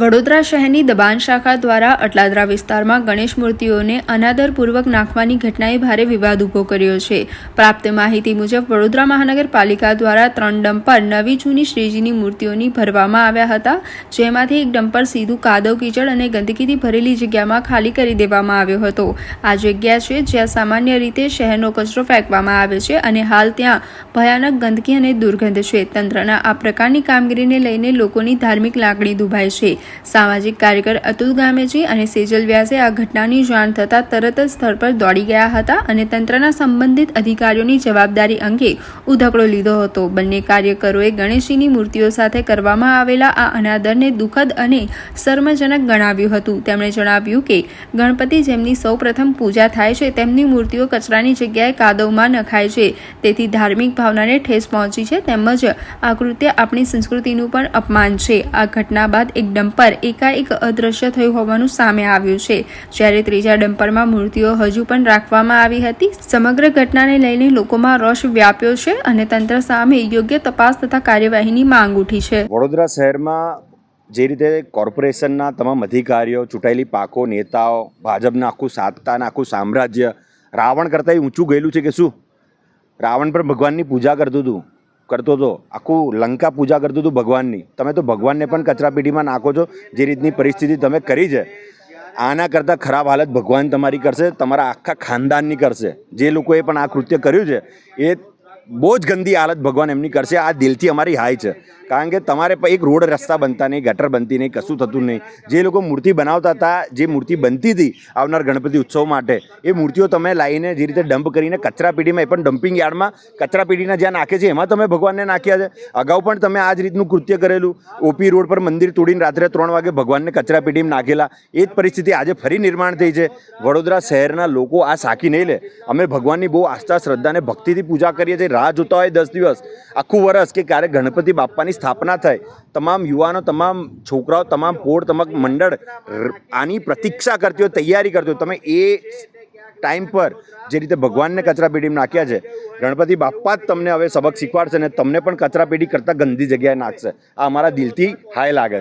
વડોદરા શહેરની દબાણ શાખા દ્વારા અટલાદરા વિસ્તારમાં ગણેશ મૂર્તિઓને અનાદરપૂર્વક નાખવાની ઘટનાએ ભારે વિવાદ ઊભો કર્યો છે. પ્રાપ્ત માહિતી મુજબ વડોદરા મહાનગરપાલિકા દ્વારા 3 ડમ્પર નવી જૂની શ્રીજીની મૂર્તિઓની ભરવામાં આવ્યા હતા, જેમાંથી એક ડમ્પર સીધું કાદવ કીચડ અને ગંદકીથી ભરેલી જગ્યામાં ખાલી કરી દેવામાં આવ્યો હતો. આ જગ્યા છે જ્યાં સામાન્ય રીતે શહેરનો કચરો ફેંકવામાં આવે છે અને હાલ ત્યાં ભયાનક ગંદકી અને દુર્ગંધ છે. તંત્રના આ પ્રકારની કામગીરીને લઈને લોકોની ધાર્મિક લાગણી દુભાય છે. સામાજિક કાર્યકર અતુલ ગામેજી અને સેજલ વ્યાસે આ ઘટનાની જાણ થતાં તરત જ સ્થળ પર દોડી ગયા હતા અને તંત્રના સંબંધિત અધિકારીઓની જવાબદારી અંગે ઉધકડો લીધો હતો. બંને કાર્યકરોએ ગણેશજીની મૂર્તિઓ સાથે કરવામાં આવેલા આ અનાદરને દુઃખદ અને શર્મજનક ગણાવ્યું હતું. તેમણે જણાવ્યું કે ગણપતિ જેમની સૌપ્રથમ પૂજા થાય છે તેમની મૂર્તિઓ કચરાની જગ્યાએ કાદવમાં નખાય છે, તેથી ધાર્મિક ભાવનાને ઠેસ પહોંચી છે. તેમજ આ કૃત્ય આપણી સંસ્કૃતિનું પણ અપમાન છે. આ ઘટના બાદ એક ડમ્પર એકાએક અદ્રશ્ય થયું હોવાનું સામે આવ્યું છે, જ્યારે ત્રીજા ડમ્પરમાં મૂર્તિઓ હજુ પણ રાખવામાં આવી હતી. સમગ્ર ઘટનાને લઈને લોકોમાં રોષ વ્યાપ્યો છે અને તંત્ર સામે યોગ્ય તપાસ તથા કાર્યવાહીની માંગ ઉઠી છે. વડોદરા શહેરમાં જે રીતે કોર્પોરેશનના તમામ અધિકારીઓ, ચૂંટાયેલી પાકો, નેતાઓ, ભાજપના આખું સાત્તાના આખું સામ્રાજ્ય રાવણ કરતાં ઊંચું ગયેલું છે કે શું? રાવણ પર ભગવાનની પૂજા કરતો હતો, આખું લંકા પૂજા કરતું હતું ભગવાનની. તમે તો ભગવાનને પણ કચરાપેટીમાં નાખો છો. જે રીતની પરિસ્થિતિ તમે કરી છે, આના કરતાં ખરાબ હાલત ભગવાન તમારી કરશે, તમારા આખા ખાનદાનની કરશે. જે લોકોએ પણ આ કૃત્ય કર્યું છે એ બહુ જ ગંદી હાલત ભગવાન એમની કરશે. આ દિલથી અમારી હાય છે, કારણ કે તમારે એક રોડ રસ્તા બનતા નહીં, ગટર બનતી નહીં, કશું થતું નહીં. જે લોકો મૂર્તિ બનાવતા હતા, જે મૂર્તિ બનતી હતી આવનાર ગણપતિ ઉત્સવ માટે, એ મૂર્તિઓ તમે લાવીને જે રીતે ડમ્પ કરીને કચરાપેટીમાં, એ પણ ડમ્પિંગ યાર્ડમાં કચરાપેટીના જ્યાં નાખે છે એમાં તમે ભગવાનને નાખ્યા છે. અગાઉ પણ તમે આ જ રીતનું કૃત્ય કરેલું. ઓપી રોડ પર મંદિર તોડીને રાત્રે 3 વાગે ભગવાનને કચરાપેટીમાં નાખેલા. એ જ પરિસ્થિતિ આજે ફરી નિર્માણ થઈ છે. વડોદરા શહેરના લોકો આ સાકી નહીં લે. અમે ભગવાનની બહુ આસ્થા, શ્રદ્ધા અને ભક્તિથી પૂજા કરીએ છીએ. રાહ જોતા હોય 10 દિવસ, આખું વર્ષ કે ક્યારે ગણપતિ બાપ્પાની સ્થાપના થાય. તમામ યુવાનો, તમામ છોકરાઓ, તમામ પોળ, તમામ મંડળ આની પ્રતીક્ષા કરતી હોય, તૈયારી કરતી હોય. તમે એ ટાઈમ પર જે રીતે ભગવાનને કચરાપેટીમાં નાખ્યા છે, ગણપતિ બાપ્પા જ તમને હવે સબક શીખવાડશે અને તમને પણ કચરાપેટી કરતાં ગંદી જગ્યાએ નાખશે. આ અમારા દિલથી હાય લાગે છે.